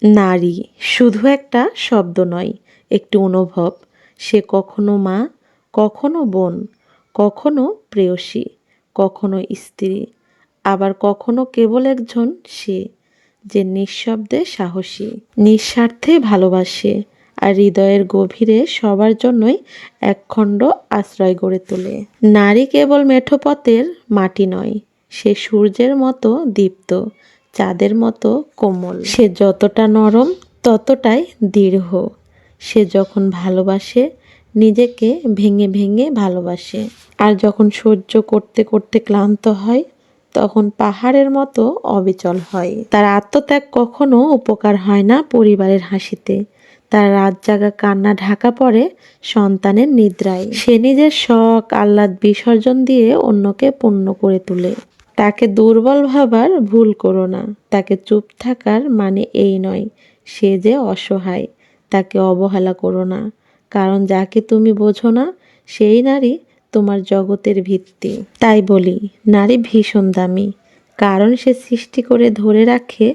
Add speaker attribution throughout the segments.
Speaker 1: নারী শুধু একটা শব্দ নয়, একটি অনুভব। সে কখনো মা, কখনো বোন, কখনো প্রেয়সী, কখনো স্ত্রী, আবার কখনো কেবল একজন সে যে নিঃশব্দে সাহসী, নিঃস্বার্থে ভালোবাসে আর হৃদয়ের গভীরে সবার জন্যই একখণ্ড আশ্রয় গড়ে তোলে। নারী কেবল মেঠোপথের মাটি নয়, সে সূর্যের মতো দীপ্ত, চাঁদের মতো কোমল। সে যতটা নরম ততটাই দৃঢ়। সে যখন ভালোবাসে নিজেকে ভেঙে ভেঙে ভালোবাসে, আর যখন সহ্য করতে করতে ক্লান্ত হয় তখন পাহাড়ের মতো অবিচল হয়। তার আত্মত্যাগ কখনো উপকার হয় না পরিবারের হাসিতে, তার রাত জাগা কান্না ঢাকা পড়ে সন্তানের নিদ্রায়। সে নিজের শখ আহ্লাদ বিসর্জন দিয়ে অন্যকে পূর্ণ করে তোলে। তাকে দুর্বল ভাবার ভুল করো না, তাকে চুপ থাকার মানে এই নয় সে যে অসহায়। তাকে অবহেলা করো না, কারণ যাকে তুমি বোঝো না সেই নারী তোমার জগতের ভিত্তি। তাই বলি, নারী ভীষণ দামি, কারণ সে সৃষ্টি করে ধরে রাখে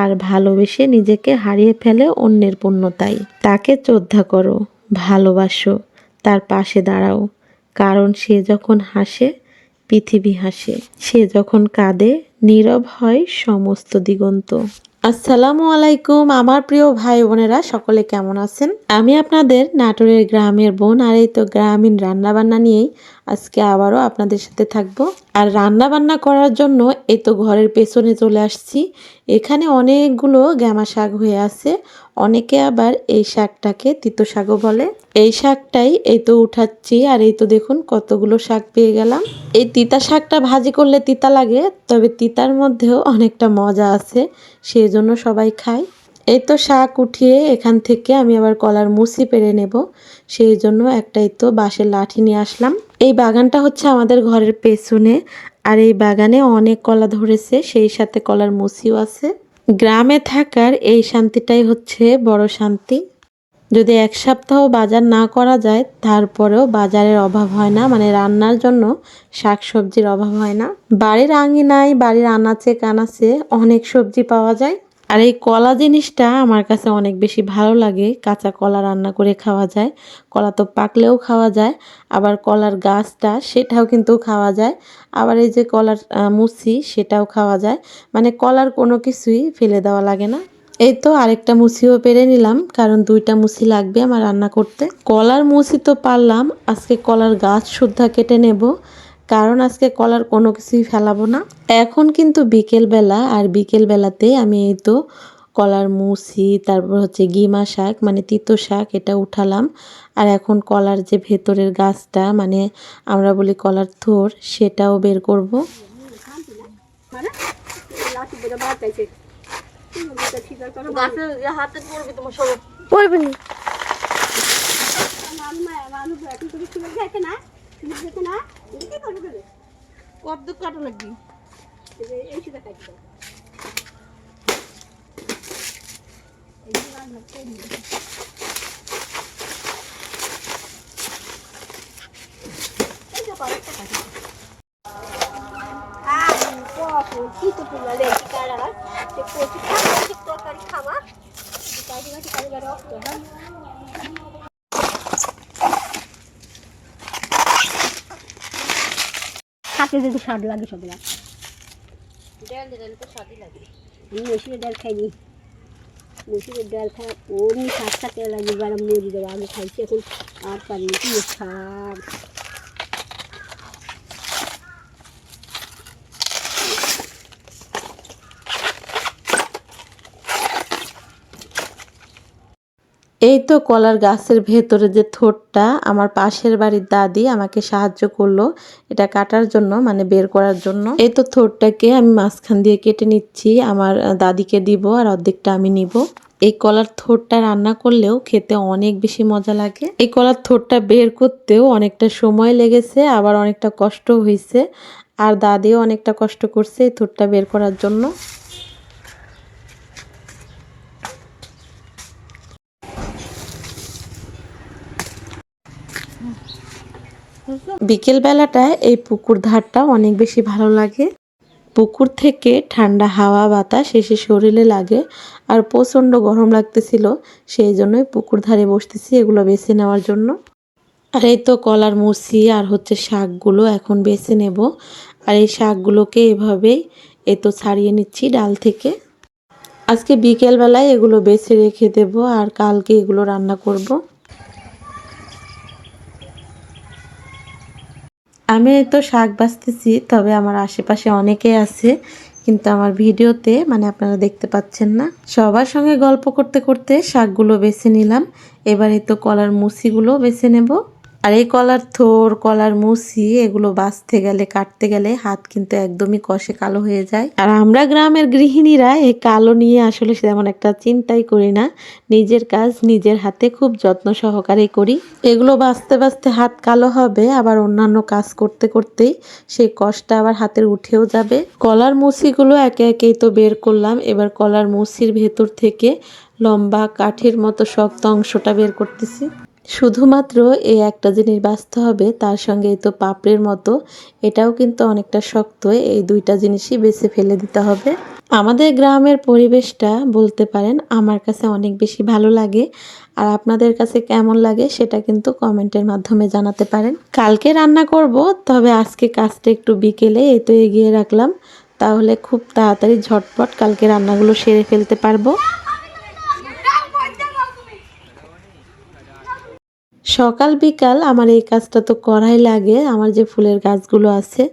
Speaker 1: আর ভালোবেসে নিজেকে হারিয়ে ফেলে অন্যের পূর্ণতায়। তাকে শ্রদ্ধা করো, ভালোবাসো, তার পাশে দাঁড়াও, কারণ সে যখন হাসে পৃথিবী হাসে, সে যখন কাঁদে নীরব হয় সমস্ত দিগন্ত। আসসালামু আলাইকুম আমার প্রিয় ভাই বোনেরা, সকলে কেমন আছেন? আমি আপনাদের নাটোরের গ্রামের বোন, আর এই তো গ্রামীণ রান্নাবান্না নিয়েই আজকে আবারও আপনাদের সাথে থাকবো। আর রান্না বান্না করার জন্য এই তো ঘরের পেছনে চলে আসছি। এখানে অনেকগুলো গ্যামা শাক হয়ে আছে, অনেকে আবার এই শাকটাকে তিতো শাকও বলে। এই শাকটাই এই তো উঠাচ্ছি, আর এই তো দেখুন কতগুলো শাক পেয়ে গেলাম। এই তিতা শাকটা ভাজি করলে তিতা লাগে, তবে তিতার মধ্যেও অনেকটা মজা আছে, সেই জন্য সবাই খায়। এই তো শাক উঠিয়ে এখান থেকে আমি আবার কলার মুচি পেরে নেব, সেই জন্য একটাই তো বাঁশের লাঠি নিয়ে আসলাম। এই বাগানটা হচ্ছে আমাদের ঘরের পেছনে, আর এই বাগানে অনেক কলা ধরেছে, সেই সাথে কলার মুচিও আছে। গ্রামে থাকার এই শান্তিটাই হচ্ছে বড় শান্তি। যদি এক সপ্তাহ বাজার না করা যায় তারপরেও বাজারের অভাব হয় না, মানে রান্নার জন্য শাক সবজির অভাব হয় না। বাড়ির আঙিনায় বাড়ির আনাচে কানাচে অনেক সবজি পাওয়া যায়। আর এই কলা জিনিসটা আমার কাছে অনেক বেশি ভালো লাগে। কাঁচা কলা রান্না করে খাওয়া যায়, কলা তো পাকলেও খাওয়া যায়, আবার কলার গাছটা সেটাও কিন্তু খাওয়া যায়, আবার এই যে কলার মুচি সেটাও খাওয়া যায়, মানে কলার কোনো কিছুই ফেলে দেওয়া লাগে না। এই তো আরেকটা মুচিও পেরে নিলাম, কারণ দুইটা মুচি লাগবে আমার রান্না করতে। কলার মুচি তো পারলাম, আজকে কলার গাছ সুদ্ধা কেটে নেব, কারণ আজকে কলার কোনো কিছুই ফেলাবো না। এখন কিন্তু বিকেল বেলা, আর বিকেল বেলাতে আমি এই তো কলার মুচি, তারপর হচ্ছে গিমা শাক মানে তিতো শাক, এটা উঠালাম। আর এখন কলার যে ভেতরের গাছটা, মানে আমরা বলি কলার থোর, সেটাও বের করব।
Speaker 2: কত কাটা লাগবে? হাতে যদি স্বাদ লাগে সব ডাল দিলে তো স্বাদই লাগে। আমি মসুরের ডাল খাইনি, মসুরের ডাল খাই অমনি শাক খাতে লাগে, গরম মরি দেবো আগে খাইছি, এখন আর পারি কি শাক।
Speaker 1: এই তো কলার গাছের ভেতরে যে থোরটা, আমার পাশের বাড়ির দাদি আমাকে সাহায্য করলো এটা কাটার জন্য, মানে বের করার জন্য। এই তো থোরটাকে আমি মাঝখান দিয়ে কেটে নিচ্ছি, আমার দাদিকে দিব আর অর্ধেকটা আমি নিব। এই কলার থোরটা রান্না করলেও খেতে অনেক বেশি মজা লাগে। এই কলার থোরটা বের করতেও অনেকটা সময় লেগেছে, আবার অনেকটা কষ্ট হয়েছে, আর দাদিও অনেকটা কষ্ট করছে এই থোরটা বের করার জন্য। বিকেল বেলাটায় এই পুকুর ধারটা অনেক বেশি ভালো লাগে। পুকুর থেকে ঠান্ডা হাওয়া বাতাস এসে শরীরে লাগে আর প্রচণ্ড গরম লাগতেছিল, সেই জন্যই পুকুর ধারে বসতেছি এগুলো বেছে নেওয়ার জন্য। আর এই তো কলার মুচি আর হচ্ছে শাকগুলো এখন বেছে নেব। আর এই শাকগুলোকে এভাবেই এই তো ছাড়িয়ে নিচ্ছি ডাল থেকে। আজকে বিকেলবেলায় এগুলো বেছে রেখে দেব আর কালকে এগুলো রান্না করব। আমি এই তো শাক বাছতেছি, তবে আমার আশেপাশে অনেকে আছে কিন্তু আমার ভিডিওতে মানে আপনারা দেখতে পাচ্ছেন না। সবার সঙ্গে গল্প করতে করতে শাকগুলো বেছে নিলাম। এবার এই তো কলার মুচিগুলো বেছে নেব। আর এই কলার থোর, কলার মুচি এগুলো বাছতে গেলে কাটতে গেলে হাত কিন্তু একদমই কষে কালো হয়ে যায়। আর আমরা গ্রামের গৃহিণীরা এই কালো নিয়ে আসলে তেমন একটা চিন্তাই করি না। নিজের কাজ নিজের হাতে খুব যত্ন সহকারে করি। এগুলো বাছতে বাছতে হাত কালো হবে, আবার অন্যান্য কাজ করতে করতেই সেই কষ্ট আবার হাতের উঠেও যাবে। কলার মুচিগুলো একে একেই তো বের করলাম। এবার কলার মুচির ভেতর থেকে লম্বা কাঠির মতো শক্ত অংশটা বের করতেছি। শুধুমাত্র এই একটা জিনিস বাছতে হবে, তার সঙ্গে এই তো পাপড়ের মতো এটাও কিন্তু অনেকটা শক্ত, এই দুইটা জিনিসই বেছে ফেলে দিতে হবে। আমাদের গ্রামের পরিবেশটা বলতে পারেন আমার কাছে অনেক বেশি ভালো লাগে। আর আপনাদের কাছে কেমন লাগে সেটা কিন্তু কমেন্টের মাধ্যমে জানাতে পারেন। কালকে রান্না করব, তবে আজকে কাজটা একটু বিকেলে এই তো এগিয়ে রাখলাম, তাহলে খুব তাড়াতাড়ি ঝটপট কালকে রান্নাগুলো সেরে ফেলতে পারবো। সকাল বিকাল আমার এই কাজটা তো করাই লাগে। আমার যে ফুলের গাছগুলো আছে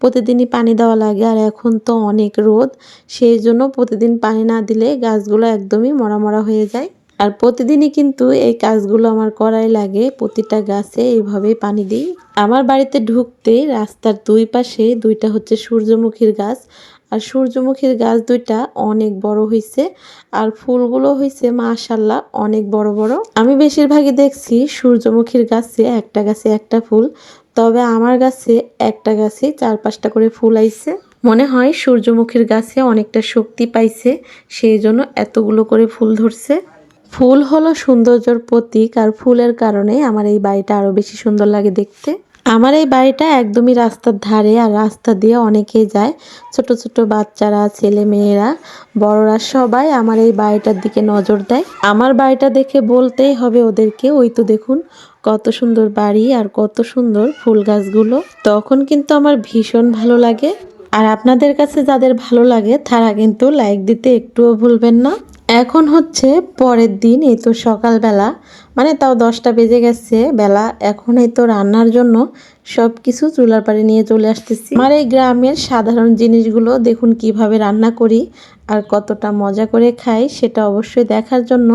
Speaker 1: প্রতিদিনই পানি দেওয়া লাগে, আর এখন তো অনেক রোদ, সেই জন্য প্রতিদিন পানি না দিলে গাছগুলো একদমই মরা মরা হয়ে যায়। আর প্রতিদিনই কিন্তু এই কাজগুলো আমার করাই লাগে, প্রতিটা গাছে এইভাবেই পানি দিই। আমার বাড়িতে ঢুকতে রাস্তার দুই পাশে দুইটা হচ্ছে সূর্যমুখীর গাছ, আর সূর্যমুখীর গাছ দুইটা অনেক বড় হয়েছে, আর ফুলগুলো হয়েছে মাশাআল্লাহ অনেক বড় বড়। আমি বেশিরভাগই দেখছি সূর্যমুখীর গাছে একটা ফুল, তবে আমার গাছে একটা গাছে 4-5টা করে ফুল আইছে। মনে হয় সূর্যমুখীর গাছে অনেকটা শক্তি পাইছে, সেই জন্য এতগুলো করে ফুল ধরছে। ফুল হলো সৌন্দর্যের প্রতীক, আর ফুলের কারণে আমার এই বাড়িটা আরো বেশি সুন্দর লাগে দেখতে। আমার এই বাড়িটা একদমই রাস্তার ধারে, আর রাস্তা দিয়ে অনেকেই যায়, ছোট ছোট বাচ্চারা, ছেলে মেয়েরা, বড়রা সবাই আমার এই বাড়িটার দিকে নজর দেয়। আমার বাড়িটা দেখে বলতেই হবে ওদেরকে, ওই তো দেখুন কত সুন্দর বাড়ি আর কত সুন্দর ফুল গাছগুলো। তখন কিন্তু আমার ভীষণ ভালো লাগে। আর আপনাদের কাছে যাদের ভালো লাগে তারা কিন্তু লাইক দিতে একটুও ভুলবেন না। এখন হচ্ছে পরের দিন, এই তো সকালবেলা, মানে তাও 10টা বেজে গেছে বেলা। এখন এই তো রান্নার জন্য সব কিছু চুলার পাড়ে নিয়ে চলে আসতেছি। আমার এই গ্রামের সাধারণ জিনিসগুলো দেখুন কিভাবে রান্না করি আর কতটা মজা করে খাই, সেটা অবশ্যই দেখার জন্য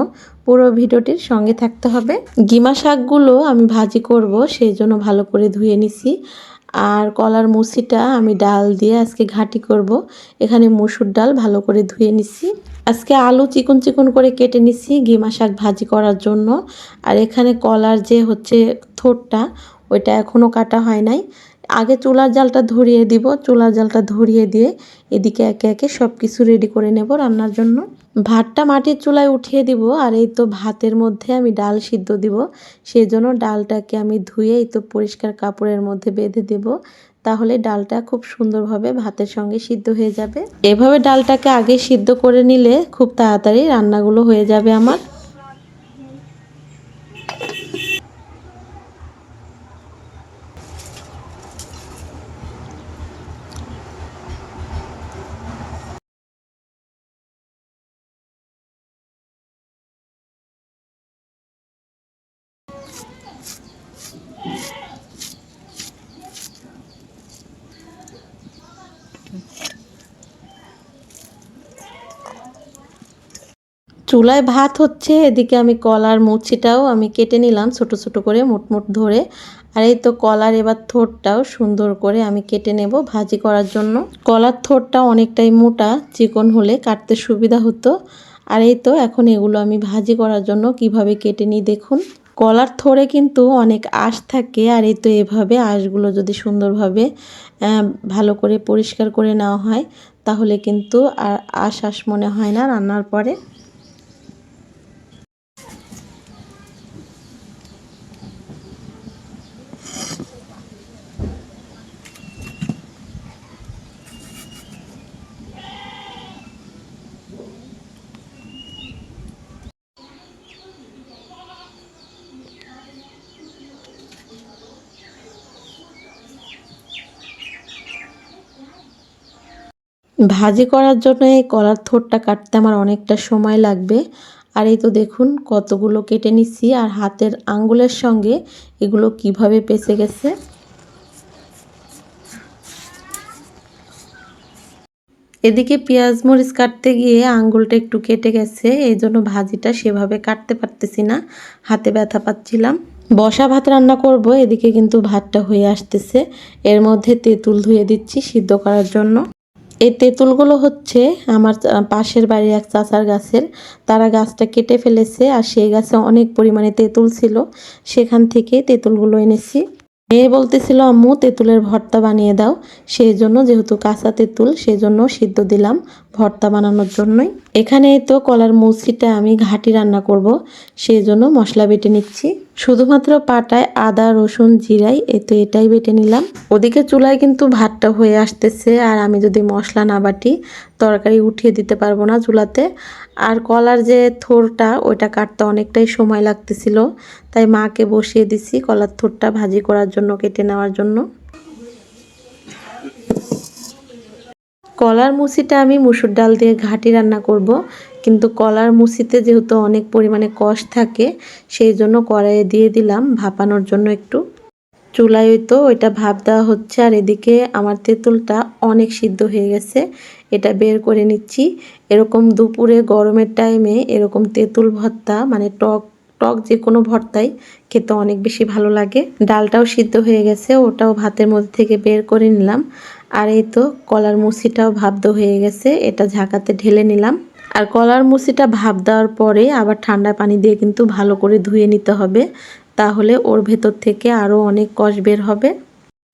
Speaker 1: পুরো ভিডিওটির সঙ্গে থাকতে হবে। গিমা শাকগুলো আমি ভাজি করব, সেই জন্য ভালো করে ধুয়ে নিছি। আর কলার মুচিটা আমি ডাল দিয়ে আজকে ঘাঁটি করব। এখানে মসুর ডাল ভালো করে ধুয়ে নিছি। আজকে আলু চিকন চিকন করে কেটে নিছি গিমা শাক ভাজি করার জন্য। আর এখানে কলার যে হচ্ছে থোরটা, ওইটা এখনও কাটা হয় নাই। আগে চুলার জালটা ধরিয়ে দিব, চুলার জালটা ধরিয়ে দিয়ে এদিকে একে একে সব কিছু রেডি করে নেব রান্নার জন্য। ভাতটা মাটির চুলায় উঠিয়ে দিব, আর এই তো ভাতের মধ্যে আমি ডাল সিদ্ধ দিব, সেই জন্য ডালটাকে আমি ধুয়ে এই তো পরিষ্কার কাপড়ের মধ্যে বেঁধে দেব, তাহলে ডালটা খুব সুন্দরভাবে ভাতের সঙ্গে সিদ্ধ হয়ে যাবে। এভাবে ডালটাকে আগে সিদ্ধ করে নিলে খুব তাড়াতাড়ি রান্নাগুলো হয়ে যাবে আমার। চুলায় ভাত হচ্ছে, এদিকে আমি কলার মুচিটাও আমি কেটে নিলাম ছোট ছোট করে মুট ধরে। আর এই তো কলার এবার থোরটাও সুন্দর করে আমি কেটে নেব ভাজি করার জন্য। কলার থোরটা অনেকটাই মোটা, চিকন হলে কাটতে সুবিধা হতো। আর এই তো এখন এগুলো আমি ভাজি করার জন্য কিভাবে কেটে নিই দেখুন। কলার থোরে কিন্তু অনেক আঁশ থাকে, আর এই তো এভাবে আঁশগুলো যদি সুন্দরভাবে ভালো করে পরিষ্কার করে নেওয়া হয় তাহলে কিন্তু আর আঁশ মনে হয় না রান্নার পরে। ভাজি করার জন্য এই কলার থোড়টা কাটতে আমার অনেকটা সময় লাগবে। আর এই তো দেখুন কতগুলো কেটে নিচ্ছি, আর হাতের আঙ্গুলের সঙ্গে এগুলো কিভাবে পেঁচে গেছে। এদিকে পেঁয়াজ মরিচ কাটতে গিয়ে আঙ্গুলটা একটু কেটে গেছে, এই জন্য ভাজিটা সেভাবে কাটতে পারতেছি না, হাতে ব্যথা পাচ্ছিলাম। বসা ভাত রান্না করব, এদিকে কিন্তু ভাতটা হয়ে আসতেছে। এর মধ্যে তেঁতুল ধুয়ে দিচ্ছি সিদ্ধ করার জন্য। এই তেঁতুলগুলো হচ্ছে আমার পাশের বাড়ির এক চাচার গাছের। তারা গাছটা কেটে ফেলেছে, আর সেই গাছে অনেক পরিমাণে তেঁতুল ছিল, সেখান থেকে তেঁতুলগুলো এনেছি। মেয়ে বলতেছিল আম্মু তেঁতুলের ভর্তা বানিয়ে দাও, সেই জন্য যেহেতু কাঁচা তেঁতুল সেজন্য সিদ্ধ দিলাম ভর্তা বানানোর জন্যই। এখানে তো কলার মুচিটা আমি ঘাটি রান্না করব, সেই জন্য মশলা বেটে নিচ্ছি। শুধুমাত্র পাটায় আদা রসুন জিরাই এটাই বেটে নিলাম। ওদিকে চুলায় কিন্তু ভাতটা হয়ে আসতেছে, আর আমি যদি মশলা না বাটি তরকারি উঠিয়ে দিতে পারবো না চুলাতে। আর কলার যে থোরটা ওইটা কাটতে অনেকটাই সময় লাগতেছিল, তাই মাকে বসিয়ে দিছি কলার থোরটা ভাজি করার জন্য, কেটে নেওয়ার জন্য। কলার মুচিটা আমি মুসুর ডাল দিয়ে ঘাটি রান্না করব, কিন্তু কলার মুচিতে যেহেতু অনেক পরিমাণে কষ থাকে, সেই জন্য কড়াইয়ে দিয়ে দিলাম ভাপানোর জন্য একটু। চুলায় তো ওইটা ভাপ দেওয়া হচ্ছে, আর এদিকে আমার তেঁতুলটা অনেক সিদ্ধ হয়ে গেছে, এটা বের করে নিচ্ছি। এরকম দুপুরে গরমের টাইমে এরকম তেঁতুল ভর্তা মানে টক টক যে কোনো ভর্তাই খেতে অনেক বেশি ভালো লাগে। ডালটাও সিদ্ধ হয়ে গেছে, ওটাও ভাতের মধ্যে থেকে বের করে নিলাম। আর এই তো কলার মুচিটাও ভাবদ হয়ে গেছে, এটা ঝাঁকাতে ঢেলে নিলাম। আর কলার মুচিটা ভাপ দেওয়ার পরে আবার ঠান্ডা পানি দিয়ে কিন্তু ভালো করে ধুয়ে নিতে হবে, তাহলে ওর ভেতর থেকে আরও অনেক কষ বের হবে।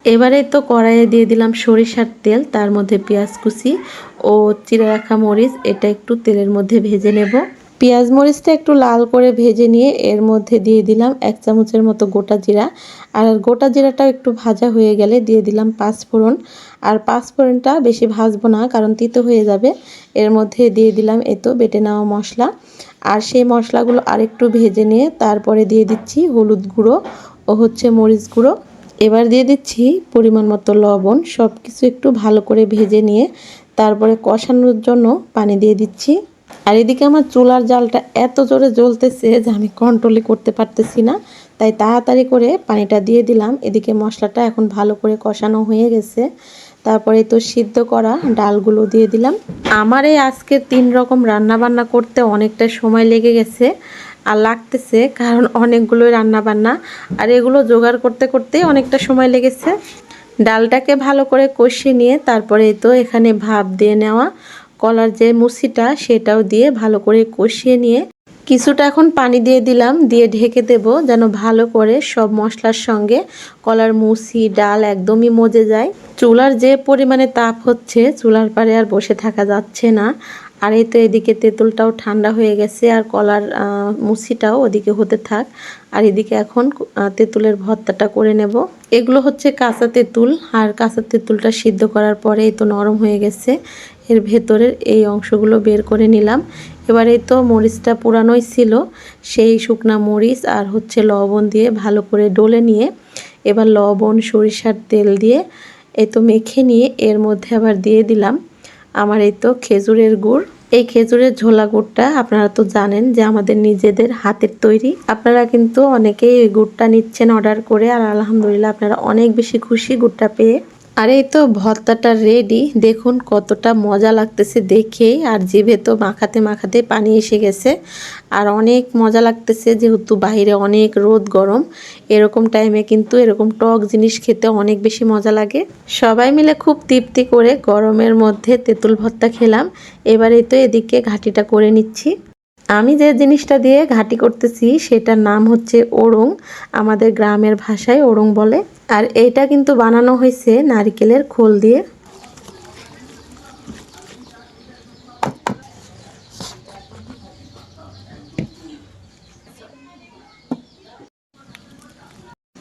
Speaker 1: এবারে তো কড়াইয়ে দিয়ে দিলাম সরিষার তেল, তার মধ্যে পেঁয়াজ কুচি ও চিড়ে রাখা মরিচ এটা একটু তেলের মধ্যে ভেজে নেব। পেঁয়াজ মরিচটা একটু লাল করে ভেজে নিয়ে এর মধ্যে দিয়ে দিলাম 1 চামচের মতো গোটা জিরা। আর গোটা জিরাটাও একটু ভাজা হয়ে গেলে দিয়ে দিলাম 5 ফোড়ন। আর 5 ফোড়নটা বেশি ভাজবো না, কারণ তিতো হয়ে যাবে। এর মধ্যে দিয়ে দিলাম বেটে নেওয়া মশলা। আর সেই মশলাগুলো আরেকটু ভেজে নিয়ে তারপরে দিয়ে দিচ্ছি হলুদ গুঁড়ো ও মরিচ গুঁড়ো। এবার দিয়ে দিচ্ছি পরিমাণ মতো লবণ। সব কিছু একটু ভালো করে ভেজে নিয়ে তারপরে কষানোর জন্য পানি দিয়ে দিচ্ছি। আর এদিকে আমার চুলার জালটা এত জোরে জ্বলতেছে যে আমি কন্ট্রোলই করতে পারতেছি না, তাই তাড়াতাড়ি করে পানিটা দিয়ে দিলাম। এদিকে মশলাটা এখন ভালো করে কষানো হয়ে গেছে, তারপরে তো সিদ্ধ করা ডালগুলো দিয়ে দিলাম। আমার এই আজকে 3 রকম রান্না বান্না করতে অনেকটা সময় লেগে গেছে আর লাগতেছে, কারণ অনেকগুলোই রান্না বান্না, আর এগুলো জোগাড় করতে করতেই অনেকটা সময় লেগেছে। ডালটাকে ভালো করে কষিয়ে নিয়ে তারপরে তো এখানে ভাপ দিয়ে নেওয়া কলার যে মুচিটা সেটাও দিয়ে ভালো করে কষিয়ে নিয়ে কিছুটা এখন পানি দিয়ে দিলাম, দিয়ে ঢেকে দেব যেন ভালো করে সব মশলার সঙ্গে কলার মুচি ডাল একদমই মজে যায়। চুলার যে পরিমাণে তাপ হচ্ছে চুলার পাড়ে আর বসে থাকা যাচ্ছে না। আর এই তো এদিকে তেঁতুলটাও ঠান্ডা হয়ে গেছে, আর কলার মুচিটাও ওদিকে হতে থাক। আর এদিকে এখন তেঁতুলের ভর্তাটা করে নেব। এগুলো হচ্ছে কাঁচা তেঁতুল, আর কাঁচা তেঁতুলটা সিদ্ধ করার পরে এই তো নরম হয়ে গেছে, এর ভেতরের এই অংশগুলো বের করে নিলাম। এবারে তো মরিচটা পুরানোই ছিল, সেই শুকনা মরিচ আর লবণ দিয়ে ভালো করে ডলে নিয়ে এবার লবণ সরিষার তেল দিয়ে এই তো মেখে নিয়ে এর মধ্যে আবার দিয়ে দিলাম আমার এই তো খেজুরের গুড়। এই খেজুরের ঝোলা গুড়টা আপনারা তো জানেন যে আমাদের নিজেদের হাতের তৈরি। আপনারা কিন্তু অনেকেই এই গুড়টা নিচ্ছেন অর্ডার করে, আর আলহামদুলিল্লাহ আপনারা অনেক বেশি খুশি গুড়টা পেয়ে। আর এই তো ভর্তাটা রেডি, দেখুন কতটা মজা লাগতেছে দেখেই, আর জিভে তো মাখাতে মাখাতে পানি এসে গেছে। আর অনেক মজা লাগতেছে, যেহেতু বাইরে অনেক রোদ গরম, এরকম টাইমে কিন্তু এরকম টক জিনিস খেতে অনেক বেশি মজা লাগে। সবাই মিলে খুব তৃপ্তি করে গরমের মধ্যে তেঁতুল ভর্তা খেলাম। এবারে তো এদিকে ঘাটিটা করে নিচ্ছি। আমি যে জিনিসটা দিয়ে ঘাটি করতেছি সেটার নাম হচ্ছে ওড়ং, আমাদের গ্রামের ভাষায় ওড়ং বলে। আর এইটা কিন্তু বানানো হয়েছে নারকেলের খোল দিয়ে।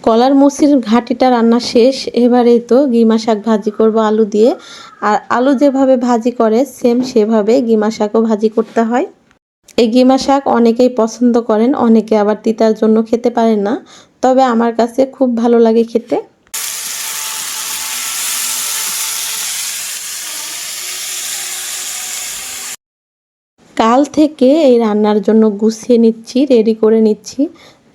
Speaker 1: কলার মুচির ঘাটিটা রান্না শেষ। এবারে তো গিমা শাক ভাজি করব আলু দিয়ে। আর আলু যেভাবে ভাজি করে সেম সেভাবে গিমা শাকও ভাজি করতে হয়। এই গিমা শাক অনেকেই পছন্দ করেন, অনেকে আবার তিতার জন্য খেতে পারেন না, তবে আমার কাছে খুব ভালো লাগে খেতে। সকাল থেকে এই রান্নার জন্য গুছিয়ে নিচ্ছি, রেডি করে নিচ্ছি।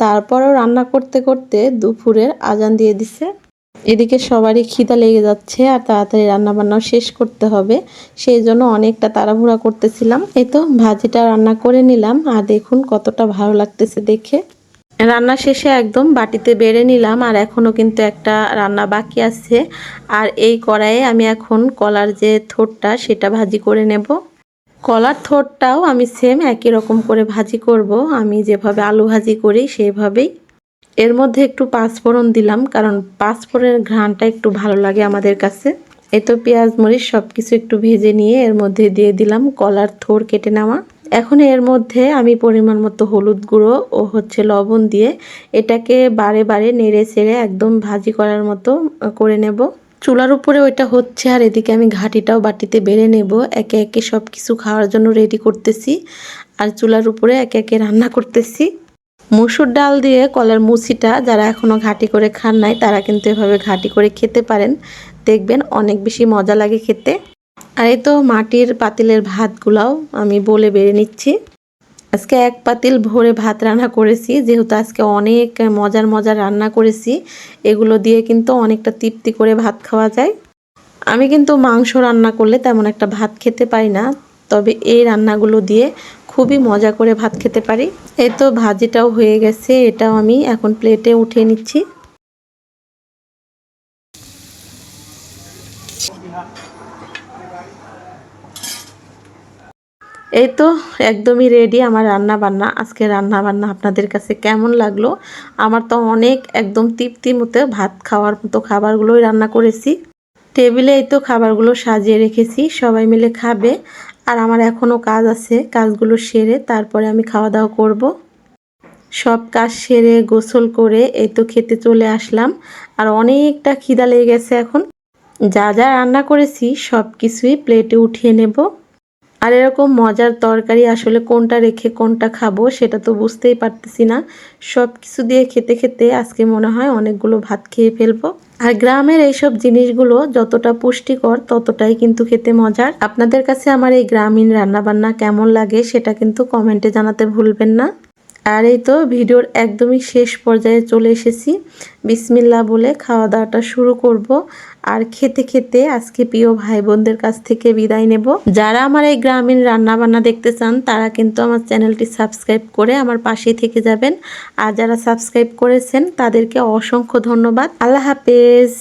Speaker 1: তারপরেও রান্না করতে করতে দুপুরের আজান দিয়ে দিছে। এদিকে সবারই খিদা লেগে যাচ্ছে আর তাড়াতাড়ি রান্নাবান্নাও শেষ করতে হবে, সেই জন্য অনেকটা তাড়াহুড়া করতেছিলাম। এই তো ভাজিটা রান্না করে নিলাম আর দেখুন কতটা ভালো লাগতেছে দেখে। রান্না শেষে একদম বাটিতে বেড়ে নিলাম আর এখনও কিন্তু একটা রান্না বাকি আছে। আর এই কড়াইয়ে আমি এখন কলার যে থোড়টা সেটা ভাজি করে নেব। কলার থোড়টাও আমি সেম একই রকম করে ভাজি করব, আমি যেভাবে আলু ভাজি করি সেইভাবেই। এর মধ্যে একটু পাঁচফোড়ন দিলাম, কারণ পাঁচফোড়নের ঘ্রাণটা একটু ভালো লাগে আমাদের কাছে। এই তো পেঁয়াজ মরিচ সব কিছু একটু ভেজে নিয়ে এর মধ্যে দিয়ে দিলাম কলার থোড় কেটে নেওয়া। এখন এর মধ্যে আমি পরিমাণ মতো হলুদ গুঁড়ো ও লবণ দিয়ে এটাকে বারে বারে নেড়ে চেড়ে একদম ভাজি করার মতো করে নেব। চুলার উপরে ওইটা হচ্ছে আর এদিকে আমি ঘাটিটাও বাটিতে বেড়ে নেব। একে একে সব কিছু খাওয়ার জন্য রেডি করতেছি আর চুলার উপরে একে একে রান্না করতেছি। মসুর ডাল দিয়ে কলার মুচিটা যারা এখনও ঘাটি করে খান নাই তারা কিন্তু এভাবে ঘাটি করে খেতে পারেন, দেখবেন অনেক বেশি মজা লাগে খেতে। আর এই তো মাটির পাতিলের ভাতগুলাও আমি বলে বেড়ে নিচ্ছি। আজকে এক পাতিল ভরে ভাত রান্না করেছি, যেহেতু আজকে অনেক মজার মজার রান্না করেছি, এগুলো দিয়ে কিন্তু অনেকটা তৃপ্তি করে ভাত খাওয়া যায়। আমি কিন্তু মাংস রান্না করলে তেমন একটা ভাত খেতে পারি না, তবে এই রান্নাগুলো দিয়ে খুবই মজা করে ভাত খেতে পারি। এই তো ভাজিটাও হয়ে গেছে, এটাও আমি এখন প্লেটে উঠিয়ে নিচ্ছি। এই তো একদমই রেডি আমার রান্না বান্না। আজকে রান্না বান্না আপনাদের কাছে কেমন লাগলো? আমার তো অনেক একদম তৃপ্তি মতো ভাত খাওয়ার মতো খাবারগুলোই রান্না করেছি। টেবিলে এই তো খাবারগুলো সাজিয়ে রেখেছি, সবাই মিলে খাবে। আর আমার এখনও কাজ আছে, কাজগুলো সেরে তারপরে আমি খাওয়া দাওয়া করব। সব কাজ সেরে গোসল করে এই তো খেতে চলে আসলাম। আর অনেকটা খিদা লেগে গেছে এখন। যা যা রান্না করেছি সব কিছুই প্লেটে উঠিয়ে নেব। আর এরকম মজার তরকারি আসলে কোনটা রেখে কোনটা খাবো সেটা তো বুঝতেই পারতেছি না। সব কিছু দিয়ে খেতে খেতে আজকে মনে হয় অনেকগুলো ভাত খেয়ে ফেলবো। আর গ্রামের এইসব জিনিসগুলো যতটা পুষ্টিকর ততটাই কিন্তু খেতে মজার। আপনাদের কাছে আমার এই গ্রামীণ রান্নাবান্না কেমন লাগে সেটা কিন্তু কমেন্টে জানাতে ভুলবেন না। আর এই তো ভিডিওর একদমই শেষ পর্যায়ে চলে এসেছি। বিসমিল্লাহ বলে খাওয়া দাওয়াটা শুরু করব। আর খেতে খেতে আজকে প্রিয় ভাই বোনদের কাছ থেকে বিদায় নেব। যারা আমার এই গ্রামীণ রান্না বান্না দেখতে চান তারা কিন্তু আমার চ্যানেলটি সাবস্ক্রাইব করে আমার পাশেই থেকে যাবেন। আর যারা সাবস্ক্রাইব করেছেন তাদেরকে অসংখ্য ধন্যবাদ। আল্লাহ হাফেজ।